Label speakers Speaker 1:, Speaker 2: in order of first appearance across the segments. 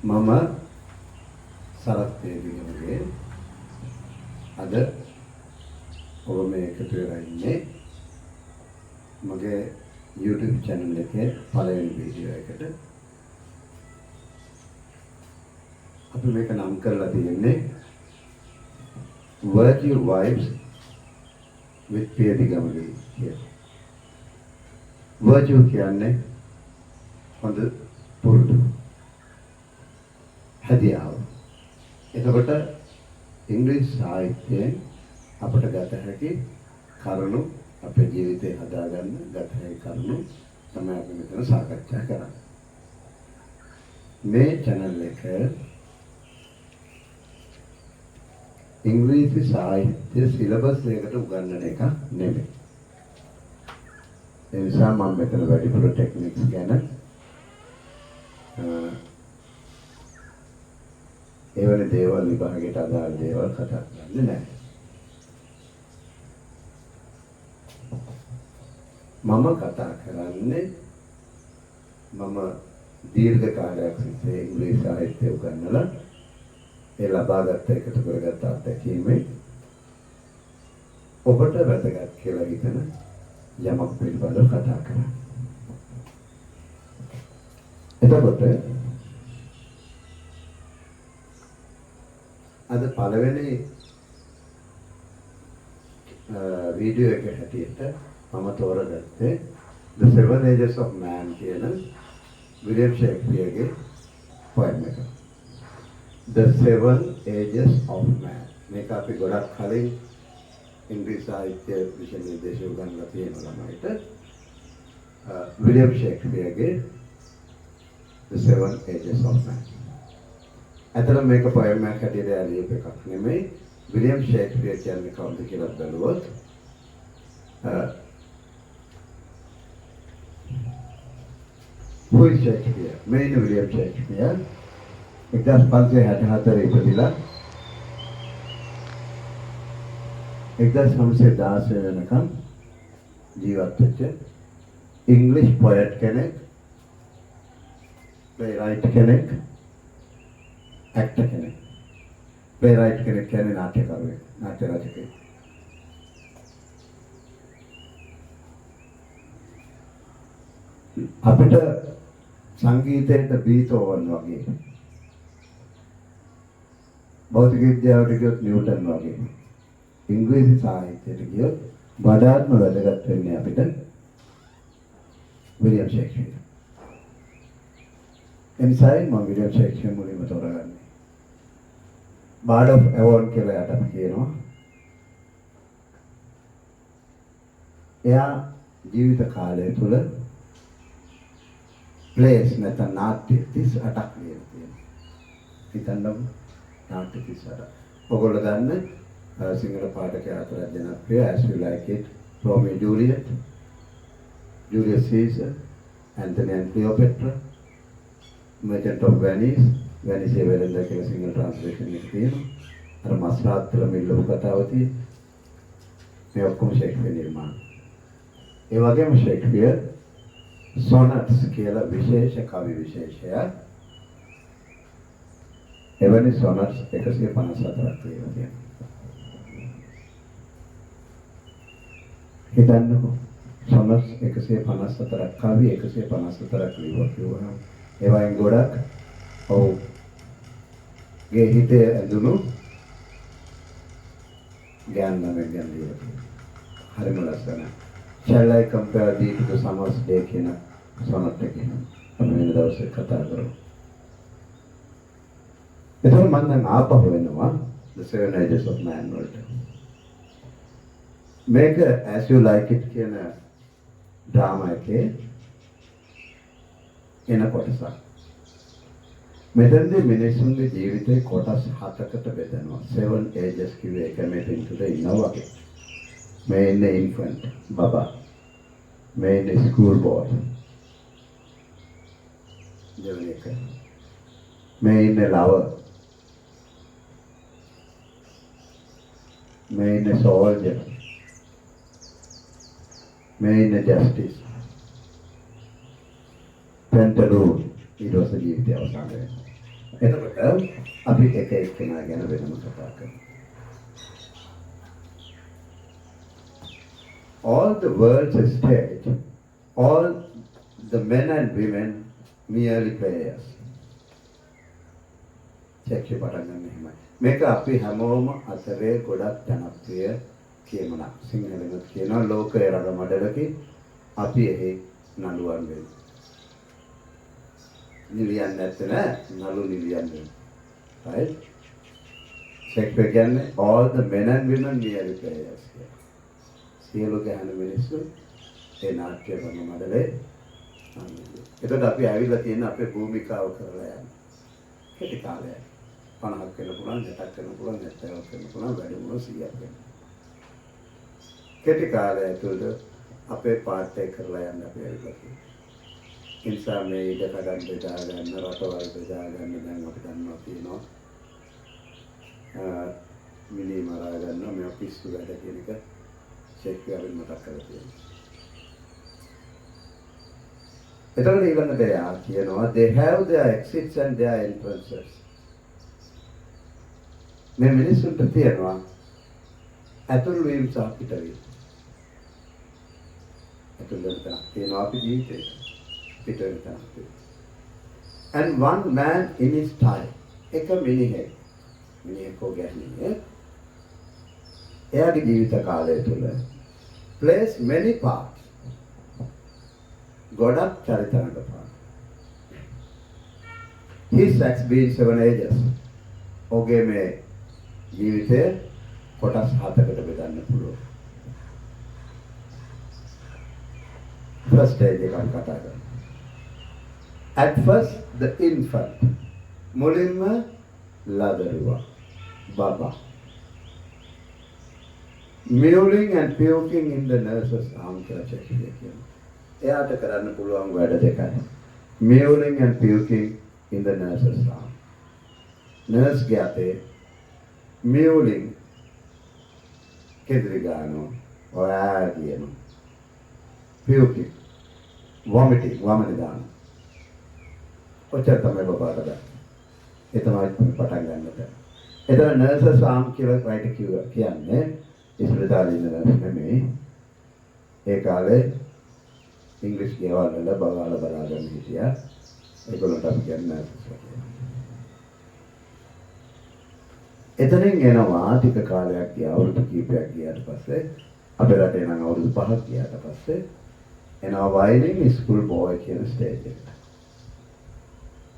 Speaker 1: මම සරත් තේරිගමගේ අද ඔබ මේ එකතු වෙලා ඉන්නේ මගේ YouTube channel එකේ පළවෙනි වීඩියෝ එකට. අපි මේක නම් කරලා තියෙන්නේ Virtue Vibes with තේරිගමගේ කියලා. Virtue කියන්නේ හොඳ පුරුදු හැදියාව. එතකොට ඉංග්‍රීසි සාහිත්‍යයෙන් අපට ගත හැකි කරුණු අපේ ජීවිතේ හදාගන්න ගත හැකි කරුණු තමයි අපි මෙතන සාකච්ඡා කරන්නේ. මේ channel එක ඉංග්‍රීසි සාහිත්‍ය සිලබස් එකකට උගන්වන එක නෙමෙයි. ඒ නිසා මම මෙතන වැඩිපුර ටෙක්නික්ස් ගැන එවැනි දේවල් විභාගයට අදාළ දේවල් කතා කරන්නේ නැහැ. මම කතා කරන්නේ මම දීර්ඝ කාලයක් සිට ඉංග්‍රීසි සාහිත්‍ය උගන්වලා ඒ ලබාගත් එකතු කරගත් අත්දැකීමේ ඔබට වැදගත් කියලා හිතන යමක් පිළිබඳව කතා කරන්නේ. එතකොට අද පළවෙනි වීඩියෝ එක හැටියට මම තෝරගත්තේ The Seven Ages of Man කියන විලියම් ෂේක්ස්පියර්ගේ පොයම් එක. The Seven Ages of Man. මේක අපි ගොඩක් කලින් ඉංග්‍රීසි සාහිත්‍ය විෂය නිර්දේශය උගන්වලා තියෙන ළමයිට William ෂේක්ස්පියර්ගේ The Seven Ages of Man. ඇත්තටම මේක පොයම් එකක් හැටියට ලියපු එකක් නෙමෙයි. විලියම් ෂේක්ස්පියර් කියන්නේ කවුද කියලා බලුවොත් Who is Shakespeare? මෙන්න විලියම් ෂේක්ස්පියර් 1564 ඉපදිලා 1916 වෙනකම් ජීවත් වෙච්ච ඉංග්‍රීසි පොයට් කෙනෙක්, ප්ලේරයිට් කෙනෙක්, ඇක්ටර් කෙනෙක්. ප්ලේරයිට් කෙනෙක් කියන්නේ නාට්‍යකරුවෙක්, නාට්‍ය රචකයෙක්. අපිට සංගීතයට බීතෝවන් වගේ, භෞතික විද්‍යාවට ගියොත් නිව්ටන් වගේ, ඉංග්‍රීසි සාහිත්‍යයට ගියොත් වඩාත්ම වැදගත් වෙන්නේ අපිට විලියම් ෂේක්ස්පියර්. එනිසායි මම විලියම් ෂේක්ස්පියර් මුලින්ම තෝරගන්නේ. Bard of Avon කියලා යට අපි කියනවා. එයා ජීවිත කාලය තුල ප්ලේස් නැත්නම් නාට්‍ය 38ක් ලියලා තියෙනවා. හිතන්නම නාට්‍ය 38. ඔයගොල්ලෝ දන්න සිංහල පාඨකයා අතර ජනප්‍රිය As You Like It, Romeo and Juliet, Julius Caesar, Antony and Cleopatra, Merchant of Venice, Venice වෙලඳ කියලා සිංහල ට්‍රාන්ස්ලේෂන් එක තියෙනවා. අර මස්රාත්තුල මිල්ලපු කතාව තියෙන්නේ. මේ ඔක්කොම ෂේක්ස්පියර් නිර්මාණ. ඒ වගේම ෂේක්ස්පියර් සොනට්ස් කියලා විශේෂ කවි විශේෂයක්. එවැනි සොනට්ස් 154ක් තියෙනවා. හිතන්නකෝ සොනට්ස් 154ක් කවි 154ක් ලියුවා කියවහම ඒවයින් ගොඩක් ගේ හිතේ ඇඳුණු ගැන්නම් ගැන ලියලා. හරිම ලස්සනයි. Shall I compare thee to the summer's day කියන සොනට් එකේ අපි වෙන දවසක කතා කරමු. එතකොට මම දැන් ආපහු වෙනවා The Seven Ages of Man වලට. මේක As You Like It කියන ඩ්‍රාමා එකේ එන කොටසක්. මෙතනදී මිනිසුන්ගේ ජීවිතේ කොටස් 7කට බෙදනවා. 7 ages කිව්වේ එක මෙතෙන් තුල ඉන්නවා වගේ. මේ ඉන්නේ infant බබා. මේ ඉන්නේ school boy. දෙවෙනි එක. මේ ඉන්නේ lover. මේ ඉන්නේ soldier. මේ ඉන්නේ justice. Pantaloon. ඊට පස්සේ ජීවිතය අවසන් වෙනවා. එතකොට අපි එක එක්කෙනා ගැන වෙනම කතා කරමු. All the world's stage, all the men and women merely players. චෙක්ෂි පටන් ගන්න එහෙමයි. මේක අපි හැමෝම අතරේ ගොඩක් ජනප්‍රිය කියමනක්. සිංහලෙන්ත් කියනවා ලෝකයේ රගමඩලකින් අපි එහි නළුවන් වෙන්නේ. නිලියන් නැත්තේ නෑ නළු නිලියන් වෙන්නේ. Right? Shakespeare කියන්නේ all the men and women merely players. සියලු ගැහණු මිනිස්සු ඒ නාට්‍ය රගමඩලේ එතකොට අපි ඇවිල්ලා තියෙන අපේ භූමිකාව කරලා යන්න. කෙටි කාලයක් 50ක් වෙන්න පුළුවන් 60ක් වෙන්න පුළුවන් 70ක් වෙන්න පුළුවන් වැඩි වුණොත් 100ක් වෙන්න. කෙටි කාලය ඇතුළත අපේ පාඩ එක කරලා යන්න අපි ඇවිල්ලා තියෙනවා. ඒ නිසා මේ ඉඩකඩම් බෙදා ගන්න රටවල් බෙදා ගන්න දැන් අපි දන්නවා තියෙනවා. මිනි මරා ගන්නවා මේ පිස්සු වැඩ කියන එක ෂේක්ස්පියර් මතක් කරලා තියෙනවා. එතකොට ඊළඟට එයා කියනවා they have their exits and their entrances. මේ මිනිස්සුන්ට තියෙනවා ඇතුළු වීම සහ පිටවීම. ඇතුළු වෙන තැනක් තියෙනවා අපි ජීවිතේ. පිට වෙන තැනක් තියෙනවා. And one man in his time. එක මිනිහෙක්. මිනිහෙකෝ ගැහණියෙක්. එයාගේ ජීවිත කාලය තුළ plays many parts. ගොඩක් චරිත රඟපාන. His sex been 7 ages. ඔහුගේ මේ ජීවිතය කොටස් 7කට බෙදන්න පුළුවන්. First stage එකක් කතා කරමු. At first the infant. මුලින්ම ලදරුවා. බබා. Mewling and puking in the nurse's arm කියලා Shakespeare කියනවා. එයාට කරන්න පුළුවන් වැඩ දෙකයි. Mewling and puking in the nurse's arm. Nurse ගේ අතේ mewling කෙදිරි ගන්නවා. ඔයා කියනවා. Puking vomiting වමනේ දානවා. ඔච්චර තමයි බබාට ගන්න. ඒ තමයි පටන් ගන්නට. එතන nurse's arm කියලා වයිට කියන්නේ ඉස්පිරිතාලේ ඉන්න නර්ස් නෙමෙයි. ඒ කාලේ ඉංග්‍රීසි ගෙවල් වල බබාලා බලාගෙන හිටියා. ඒගොල්ලන්ට අපි කියන්නේ නර්ස් කියලා. එතනින් එනවා ටික කාලයක් ගියා අවුරුදු කිහිපයක් ගියාට පස්සේ අපේ රටේ නම් අවුරුදු 5ක් ගියාට පස්සේ එනවා violin school boy කියන ස්ටේජ් එකට.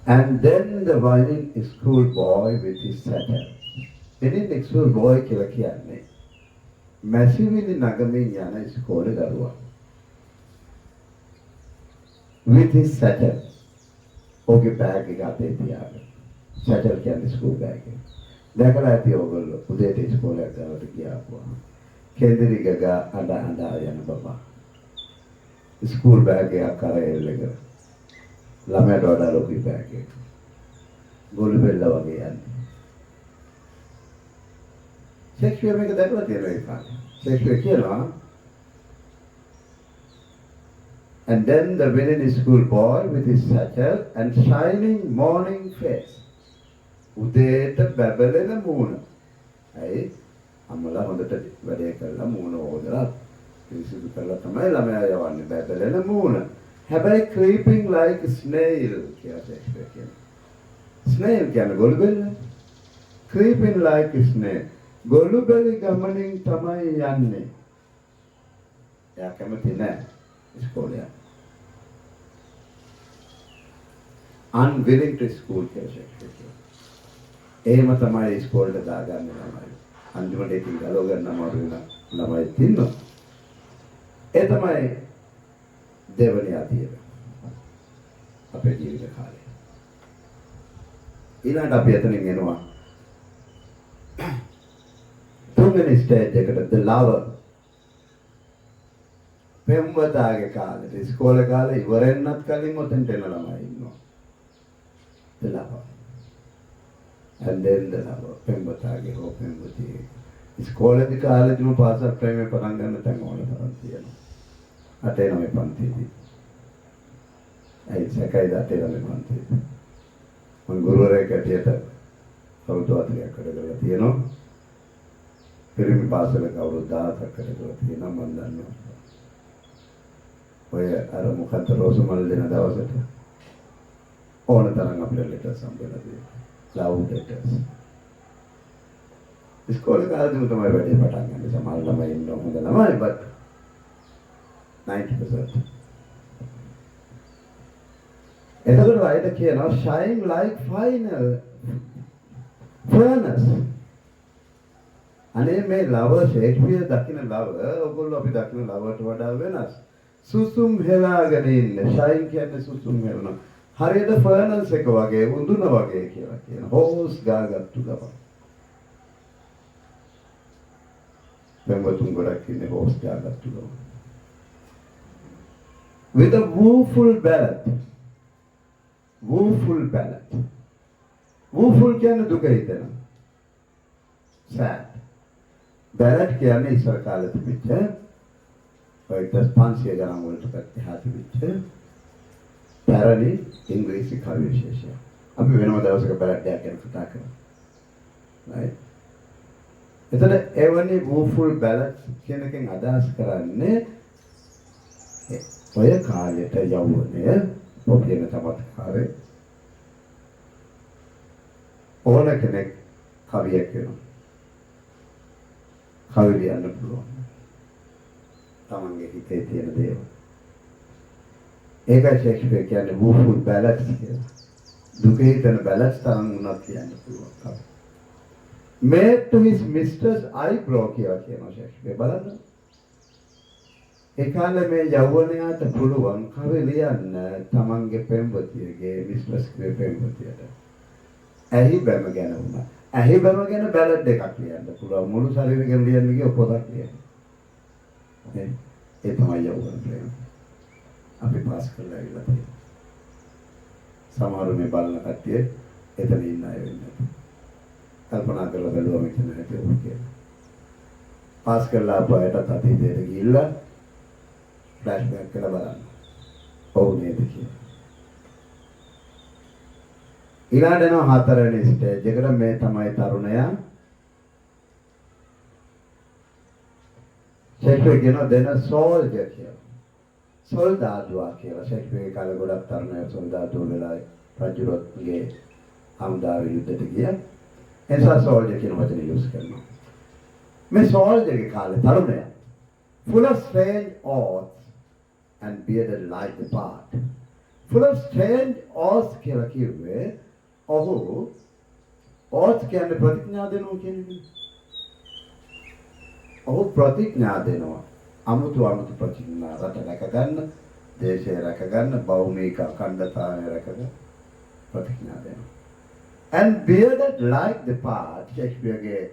Speaker 1: And then the violin school boy with his satyr. Violin school boy කියලා කියන්නේ මැසිවිලි නගමින් යන ඉස්කෝලේ දරුවා. With his satyr. ඔහුගේ බෑග් එක අතේ තියාගෙන. satyr කියන්නේ ස්කූල් බෑග් එක. දැකලා ඇති ඔයගොල්ලෝ උදේට ඉස්කෝලේ යනකොට ගියාපුවා. කෙන්දිරි ගගා අඬ යන බබා. ස්කූල් බෑග් එකක් අරගෙන ඉල්ලගෙන. ළමයට වඩා ලොකු බෑග් එකක්. ගොළු බෙල්ල වගේ යන්නේ. Shakespeare මේක දැකලා තියෙනවා ඒ කාලේ. Shakespeare කියනවා and then the villain school boy with his satchel and shining morning face. උදේට බබලෙන මූණ. ඇයි? අම්මලා හොඳට වැඩේ කරලා මූණ හොදලා පිරිසිදු කරලා තමයි ළමයා යවන්නේ බබලෙන මූණ. හැබැයි creeping like a snail කියලා Shakespeare කියනවා. snail කියන්නේ ගොළු බෙල්ල. creeping like a snail. ගොළු බෙලි ගමනින් තමයි යන්නේ. එයා කැමති නැහැ ඉස්කෝලේ. unwilling to school කියලා Shakespeare කියනවා. එහෙම තමයි ඉස්කෝලේට දාගන්නේ ළමයි. අන්තිමට ඉතින් ගලව ගන්න අමාරු වෙන ළමයි ඉන්නවා. ඒ තමයි දෙවනි අධ්‍යයනය. අපේ ජීවිත කාලේ. ඊළඟට අපි එතනින් එනවා. තුන්වෙනි ස්ටේජ් එකට the lover. පෙම්වතාගේ කාලේ ඉස්කෝලේ කාලේ ඉවරෙන්නත් කලින් ඔතෙන්ට එන ළමයි ඉන්නවා. the lover. and then the lover. පෙම්වතාගේ හෝ පෙම්වතියේ ඉස්කෝලේදී කාලේදීම පාසල් ප්‍රේමේ පටන් ගන්න තැන් ඕන තරම් තියෙනවා. 8 9 පන්තියේදී. ඒ සැකයි 8 9 පන්තියේදී. මම ගුරුවරයෙක් ගුරුවරයෙක් ඇටියට අවුරුදු 40ක් වැඩ කරලා තියෙනවා. පිරිමි පාසලක අවුරුදු 17ක් වැඩ කරලා තියෙනවා මම දන්නවා. ඔය අර මොකක්ද රෝසමල් දෙන දවසට ඕන තරම් අපිට ලෙටර්ස් හම්බෙලා තියෙනවා. Love letters. ඉස්කෝලේ කාලේදීම තමයි වැඩේ පටන් ගන්නේ. සමහර ළමයි ඉන්න හොඳ ළමයි but 90%. එතකොට වයිද කියනවා shine like final furnace. අනේ මේ ලව ෂේක්ස්පියර් දකින්න ලව ඔයගොල්ලෝ අපි දකින්න ලවට වඩා වෙනස්. සුසුම් හෙලාගෙන ඉන්නේ. shine කියන්නේ සුසුම් හෙලනවා. හරියට furnace එක වගේ උඳුන වගේ කියලා කියන. හෝස් ගාගත්තු ගම. පෙම්වතුන් ගොඩක් ඉන්නේ හෝස් ගාගත්තු ගම. With a woeful ballad. Woeful ballad. Woeful කියන්නේ දුක හිතෙන. sad. ballad කියන්නේ ඉස්සර කාලේ තිබිච්ච ඔය 500 ගණන් වලට පැත්තේ තිබිච්ච පැරණි ඉංග්‍රීසි කවි විශේෂය. අපි වෙනම දවසක ballad එකක් ගැන කතා කරමු. right? එතන එවැනි woeful ballads කියන එකෙන් අදහස් කරන්නේ ඔය කාලෙට යවුනේ පොපියන චමත්කාරේ ඕන කෙනෙක් කවියෙක් වෙනවා. කවි ලියන්න පුළුවන්. තමන්ගේ හිතේ තියෙන දේවල්. ඒකයි ෂේක්ස්පියර් කියන්නේ woeful ballads කියලා. දුකේ හිතන ballads තරම් උනත් කියන්න පුළුවන් කවි. Made to his mistress eyebrow කියලා කියනවා ෂේක්ස්පියර් බලන්න. ඒ කාලේ මේ යෞවනයාට පුළුවන් කවි ලියන්න තමන්ගේ පෙම්වතියගේ මිස්ට්‍රස්ගේ පෙම්වතියට. ඇහි බැම ගැන වුණා. ඇහි බැම ගැන බැලඩ් එකක් ලියන්න පුළුවන්. මුළු ශරීරය ගැන ලියන්න ගිය පොතක් ලියන්න. ඒ තමයි යෞවන ප්‍රේම. අපි පාස් කරලා ඉවරලා තියෙනවා. සමහර මේ බලන කට්ටිය එතන ඉන්න අය වෙන්නේ. කල්පනා කරලා බලුවා මෙතන හැටි ඔය කියලා. පාස් කරලා අපයට අතීතයට ගිහිල්ලා flashback කරලා බලන්න. ඔව් නේද කියලා. ඊළඟට යනවා හතරවෙනි ස්ටේජ් එකට මේ තමයි තරුණයා. ෂේක්ස්පියර් කියනවා දෙන සෝල්ජර් කියලා. සොල්දාදුවා කියලා. ෂේක්ස්පියර් කාලේ ගොඩක් තරුණයෝ සොල්දාදුවෝ වෙලා රජුරත්ගේ හමුදාවේ යුද්ධයට ගියා. එසා සෝල්ජර් කියන වචනේ යූස් කරනවා. මේ සෝල්ජර්ගේ කාලේ තරුණයා full of strange oaths and bearded like the part. Full of strange oaths කියලා කිව්වේ ඔහු oaths කියන්නේ ප්‍රතිඥා දෙනවා කියන එක. ඔහු ප්‍රතිඥා දෙනවා. අමුතු ප්‍රතිඥා රට රැක ගන්න, දේශය රැක ගන්න, භෞමික අඛණ්ඩතාවය රැක ගන්න ප්‍රතිඥා දෙනවා. And bearded like the part ෂේක්ස්පියර්ගේ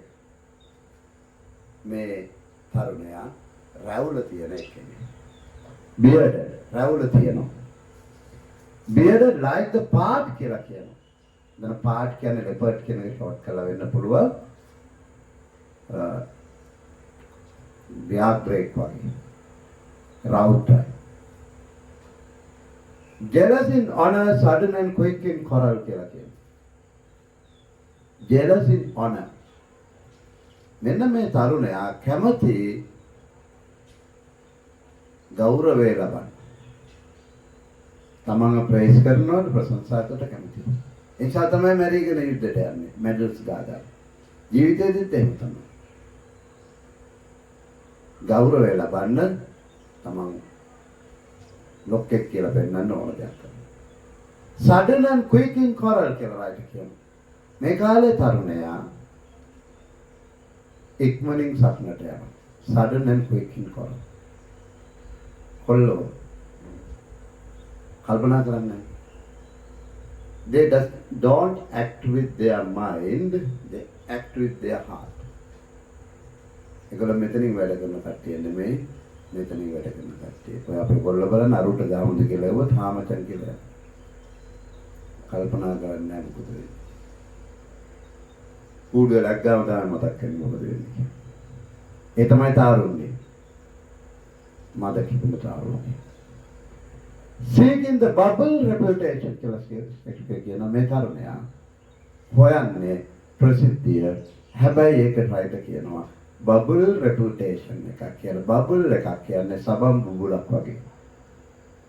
Speaker 1: මේ තරුණයා රැවුල තියෙන එකනේ. bearded රැවුල තියෙනවා. bearded like the part කියලා කියනවා. දැන් part කියන්නේ leopard කියන එක ෂෝට් කරලා වෙන්න පුළුවන්. ව්‍යාග්‍රේක් වගේ. රවුටයි. jealous in honor, sudden and quick in quarrel කියලා කියනවා. jealous in honor. මෙන්න මේ තරුණයා කැමති ගෞරවය ලබන්න. තමන්ව ප්‍රේස් කරනවට ප්‍රශංසාවට කැමති. ඒ නිසා තමයි මැරීගෙන යුද්ධයට යන්නේ. මෙඩල්ස් ගාලා. ජීවිතේදීත් එහෙම තමයි. ගෞරවය ලබන්න තමන් ලොක්කෙක් කියලා පෙන්නන්න ඕන දෙයක් කරනවා. sudden and quick in quarrel කියලා රයිට් කියනවා. මේ කාලේ තරුණයා ඉක්මනින් සක්නට යනවා. sudden and quick in quarrel. කොල්ලෝ කල්පනා කරන්නේ. They don't act with their mind, they act with their heart. ඒගොල්ලෝ මෙතනින් වැඩ කරන කට්ටිය නෙමෙයි, මෙතනින් වැඩ කරන කට්ටිය. ඔය අපේ කොල්ල බලන්න අරුට ගාමුද කියලා එවුවොත් හාමචන් කියලා. කල්පනා කරන්නේ නැහැ මොකද වෙන්නේ. ඌඩුව ලැග්ගාම තමයි මතක් කරන්නේ මොකද වෙන්නේ. ඒ තමයි තාරුන්නේ. මද කිපුණ තාරුන්නේ. Seeking the bubble reputation කියලා ෂේක්ස්පියර් කියන මේ තරුණයා හොයන්නේ ප්‍රසිද්ධිය. හැබැයි ඒක රයිට කියනවා බබල් රෙපියුටේෂන් එකක් කියලා. බබල් එකක් කියන්නේ සබම් බුබුලක් වගේ.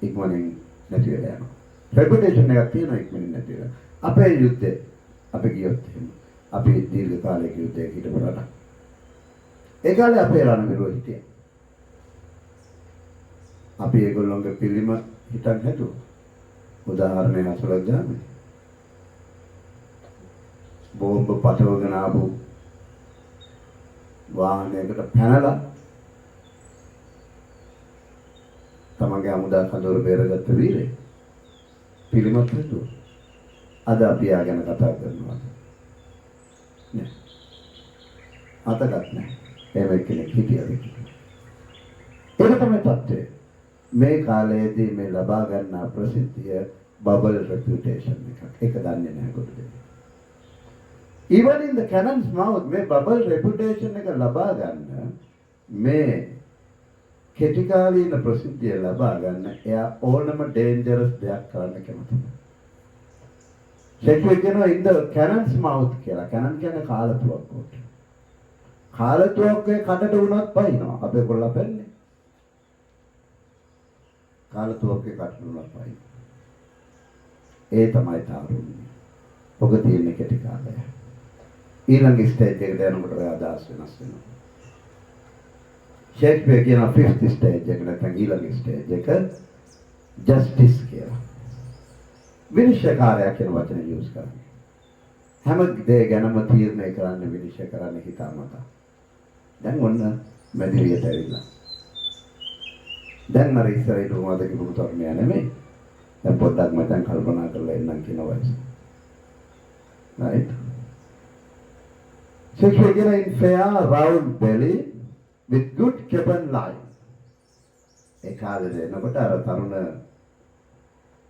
Speaker 1: ඉක්මනින් නැති වෙලා යනවා. රෙපියුටේෂන් එකක් තියෙනවා ඉක්මනින් නැති වෙලා. අපේ යුද්ධේ අපි ගියොත් එහෙම අපි දීර්ඝ කාලයක යුද්ධයක හිටපු රටක්. ඒ කාලේ අපේ රණවිරුව හිටියා. අපි ඒගොල්ලෝගේ පිළිම හිටන් හැදුවා. උදාහරණයක් අසලක් ගන්න. බෝම්බ පටවගෙන ආපු වාහනයකට පැනලා තමන්ගේ අමුදා කඳවුර බේරගත්ත වීරයෙක් පිළිමත් හැදුවා. අද අපි යා ගැන කතා කරනවා. නෑ. අතගත් නෑ. එහෙම කෙනෙක් හිටියද? ඒක තමයි තත්ත්වය. මේ කාලයේදී මේ ලබා ගන්න ප්‍රසිද්ධිය බබල් රෙපියුටේෂන් එකක්. ඒක දන්නේ නැහැ කොට දෙන්නේ. Even in the cannon's mouth මේ bubble reputation එක ලබා ගන්න මේ කෙටි කාලීන ප්‍රසිද්ධිය ලබා ගන්න එයා ඕනම dangerous දෙයක් කරන්න කැමතියි. ෂේක්ස්පියර් කියනවා in the cannon's mouth කියලා. cannon කියන්නේ කාලතුවක්කුවට. කාලතුවක්කුවේ කඩට වුණත් පයින්නවා. අපේ කොල්ලා පැන්නේ. කාලතුවක්කුවේ කඩට වුණත් පයින්නවා. ඒ තමයි තාරුණ්‍ය. ඔබ තියෙන කෙටි කාලය. ඊළඟ ස්ටේජ් එකට යනකොට ඔය අදහස් වෙනස් වෙනවා. ෂේක්ස්පියර් කියන 5th ස්ටේජ් එක නැත්නම් ඊළඟ ස්ටේජ් එක ජස්ටිස් කියලා. විනිශ්චයකාරයා කියන වචනේ යූස් කරන්නේ. හැම දේ ගැනම තීරණය කරන්න විනිශ්චය කරන්න හිතාමතා. දැන් ඔන්න මැදිරියට ඇවිල්ලා. දැන් මර ඉස්සරහට උමාද කිව්ව තරුණයා නෙමෙයි. දැන් පොඩ්ඩක් මම කල්පනා කරලා ඉන්නම් කියන වයස. right? Shakespeare given in fair round belly with good kept line. ඒ කාලේ නකොට අර තරුණ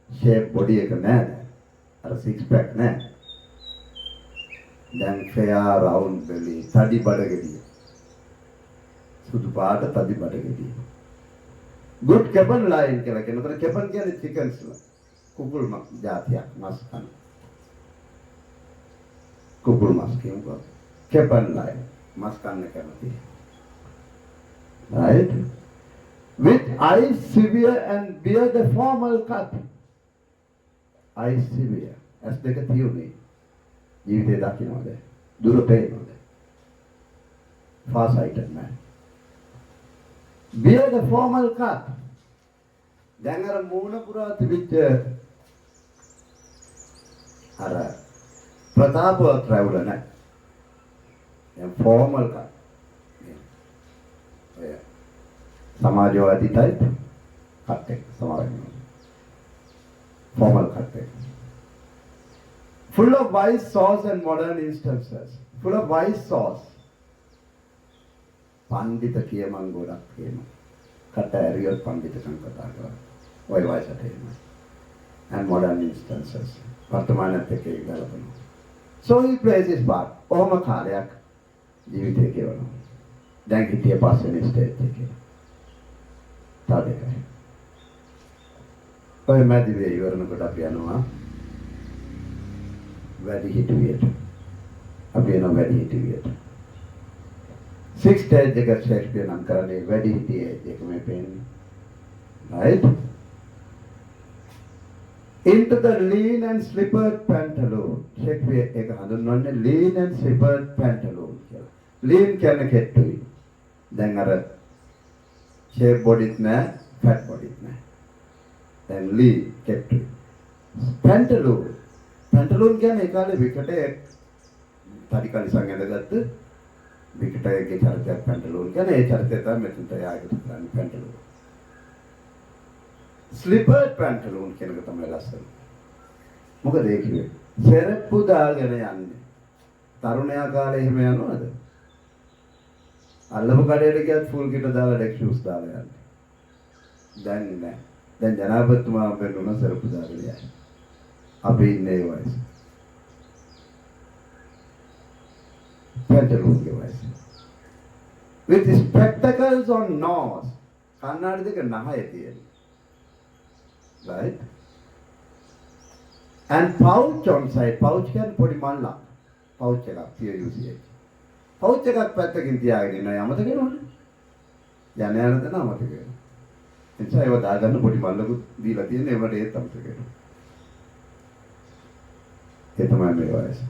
Speaker 1: shape body එක නෑ. අර six pack නෑ. දැන් fair round belly තඩි බඩගෙඩිය. සුදු පාට තඩි බඩගෙඩිය. good kept line කියලා කියනකොට kept කියන්නේ chickens කුකුල් ජාතියක් මස් කන. කුකුල් මස් කියනවා. kept line මස් කන්න කැමති. Right? With eyes severe and beard a formal cut. Eyes severe. As දෙක තියුනේ. ජීවිතේ දකින්නවද? දුර පේනවද? Far-sighted man. Beard a formal cut. දැන් අර මූණ පුරා තිබිච්ච අර ප්‍රතාපවත් රැවුල නැහැ. දැන් formal cut. සමාජවාදී type cut එක සමාජවාදී. Formal cut එක. Full of wise saws and modern instances. Full of wise saws. පඬිත කියමන් ගොඩක් කියනවා. කට ඇරියොත් පඬිතකම් කතා කරා. ඔය වයසට එනවා. And modern instances. වර්තමානයේත් එක්ක ගලපනවා. So he plays his part. ඔහොම කාලයක් ජීවිතේ ගෙවනවා. දැන් හිටිය පස්වෙනි ස්ටේජ් එකේ. තව එකයි. ඔය මැදිවේ ඉවරනකොට අපි යනවා වැඩි හිටියට. අපි යනවා වැඩි හිටියට. 6 stage එක ෂේක්ස්පියර් නම් කරන්නේ වැඩි හිටියේ ඒක මේ පේන්නේ. Right? Into the lean and slippered pantaloon. Shakespeare එක හඳුන්වන්නේ lean and slippered pantaloon කියලා. lean කියන්නේ කෙට්ටුයි. දැන් අර shape bodyත් නෑ, fat bodyත් නෑ. දැන් lean කෙට්ටුයි. pantaloon. pantaloon කියන්නේ ඒ කාලේ විකටේ තඩි කලිසම් ඇඳගත්තු විකටයේ චරිතයක් pantaloon කියන්නේ ඒ චරිතය තමයි මෙතනට යාගෙන කරන්නේ pantaloon. slippered pantaloon කියන එක තමයි ලස්සන. මොකද ඒ කිව්වේ? සෙරප්පු දාගෙන යන්නේ. තරුණයා කාලේ එහෙම යනවද? අල්ලපු කඩේට ගියත් ෆුල් කිට දාලා ඩෙක් ෂූස් දාලා යන්නේ. දැන් නෑ. දැන් ජනාධිපතිතුමා වෙනුන සෙරප්පු දාගෙන යන්නේ. අපි ඉන්නේ ඒ වයස. pantaloon के वैसे with spectacles on nose කන්නාඩි දෙක නහයේ තියෙන right and pouch on side. Pouch කියන්නේ පොඩි මල්ලක්. pouch එකක් PUCH. pouch එකක් පැත්තකින් තියාගෙන ඉන්න යමතක වෙනවනේ. යන යන තැන අමතක වෙනවා. එනිසා ඒව දාගන්න පොඩි මල්ලකුත් දීලා තියෙන ඒවට ඒත් අමතක වෙනවා. ඒ තමයි මේ වයස.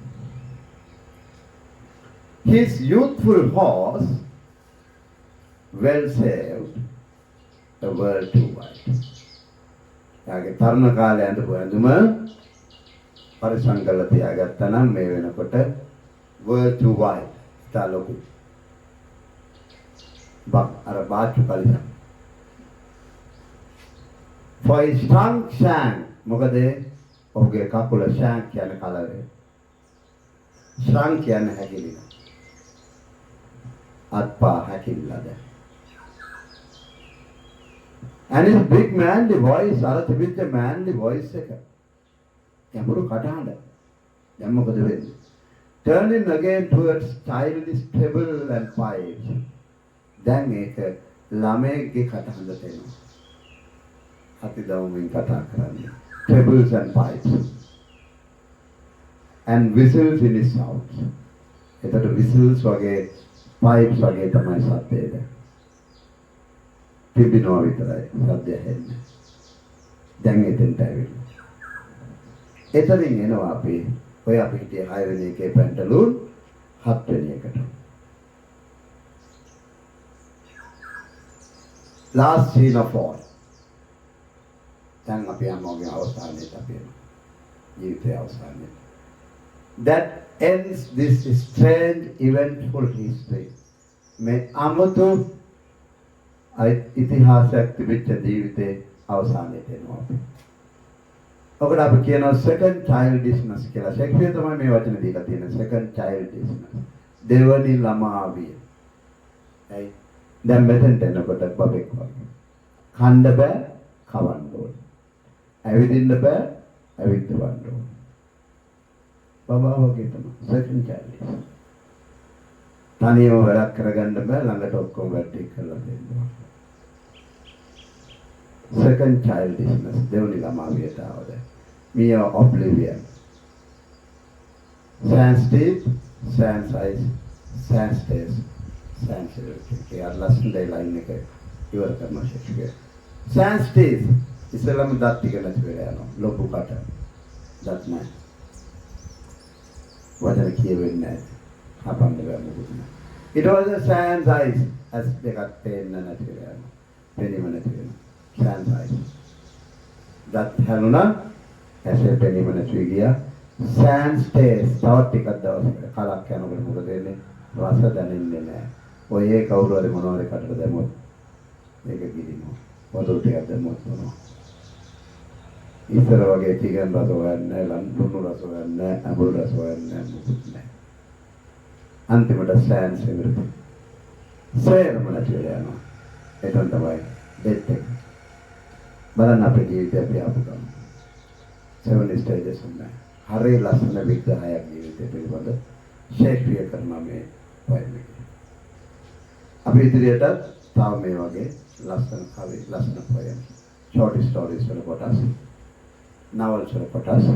Speaker 1: His youthful horse well saved the world too wide. යාගේ තරුණ කාලේ අඳපු ඇඳුම පරිසම් කරලා තියාගත්තා නම් මේ වෙනකොට world too wide තාලොකු අර බාච්චු පරිසම් for his trunk shank මොකද ඔහුගේ කකුල shank කියන කලරේ shank කියන්නේ හැකිලිම අත්පා හැකිල්ලද and his big manly voice අර තිබිච්ච manly voice එක යමුරු කටහඬ දැන් මොකද වෙන්නේ turning again towards childish treble and pipes දැන් ඒක ළමයිගේ කටහඬට එනවා අති දවුමින් කතා කරන්නේ trebles and pipes and whistles in his sounds එතකොට whistles වගේ pipes වගේ තමයි සද්දේද තිබෙනවා විතරයි සද්දය හෙන්නේ දැන් එතෙන්ට ඇවිල්ලා එතනින් එනවා අපි ඔය අපි හිටියේ 6 වෙනි එකේ පැන්ටලූන් 7 වෙනි එකට last scene of all දැන් අපි යන්නේ අවසානයේට අපි එනවා ජීවිතයේ අවසානයේ that ends this strange eventful history මේ අමුතු ඉතිහාසයක් තිබෙච්ච ජීවිතේ අවසානයේට එනවා අපි ඔකට අපි කියනවා second childishness කියලා. ෂේක්ස්පියර් තමයි මේ වචන දීලා තියෙන්නේ second childishness. දෙවනි ළමාවිය. හරි. දැන් මෙතෙන්ට එනකොට බබෙක් වගේ. කන්න බෑ, කවන්න ඕනේ. ඇවිදින්න බෑ, ඇවිද්දවන්න ඕනේ. බබා වගේ තමයි second childishness. තනියම වැඩක් කරගන්න බෑ, ළඟට ඔක්කොම වැඩ ටික කරලා දෙන්න. second childishness දෙවනි ළමාවියට ආවද mere oblivion sans deep sans eyes sans taste sans everything ඒ ලස්සන line එක ඉවර කරනවා ෂේක්ස්පියර් sans taste ඉස්සෙල්ලාම දත් ටික නැති වෙලා යනවා ලොකු කට දත් නැහැ වචන කියවෙන්නේ නැහැ හපන්න බෑ මොකද it was a sans eyes as දෙකක් පේන්න නැති වෙලා යනවා පෙනීම නැති වෙනවා sans eyes that හැලුණා ඇසේ පෙනීම නැති ගියා sans taste තවත් ටිකක් දවසකට කලක් යනකොට මොකද වෙන්නේ රස දැනෙන්නේ නැහැ ඔය ඒ කවුරු හරි මොනවා හරි කටට දැම්මොත් මේක ගිලිනවා වතුර ටිකක් දැම්මොත් මොනවා ඉතර වගේ ටිකෙන් රස හොයන්නේ ලුණු රස හොයන්නේ අඹුරු රස හොයන්නේ මොකුත් නැහැ අන්තිමට sans everything සේරම නැති වෙලා යනවා එතන තමයි death එක බලන්න අපේ ජීවිතය අපි ආපු ගමන් 7 stages ఉన్నాయి. හරි ලස්සන විග්‍රහයක් ජීවිතය පිළිබඳ ෂේක්ස්පියර් කරන මේ පොයම් එක. අපි ඉදිරියට තව මේ වගේ ලස්සන කවි ලස්සන පොයම් short stories වල කොටස් novels වල කොටස්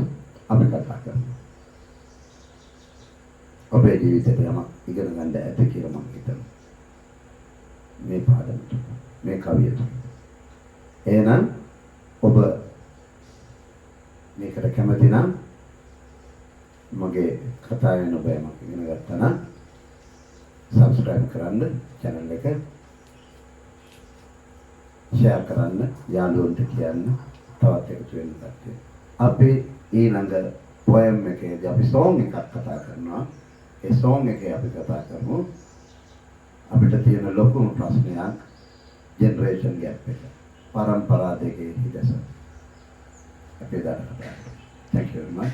Speaker 1: අපි කතා කරනවා. ඔබේ ජීවිතේට යමක් ඉගෙන ගන්න ඇති කියලා මම හිතනවා. මේ පාඩමට මේ කවියට. එහෙනම් ඔබ මේකට කැමති නම් මගේ කතාවෙන් ඔබ යමක් ඉගෙන ගත්තා නම් subscribe කරන්න channel එක share කරන්න යාළුවන්ට කියන්න තවත් එකතු වෙන්න කට්ටිය. අපි ඊළඟ poem එකේදී අපි song එකක් කතා කරනවා. ඒ song එකේ අපි කතා කරමු අපිට තියෙන ලොකුම ප්‍රශ්නයක් generation gap එක. परंपरा देके ही जैसा Thank you very much.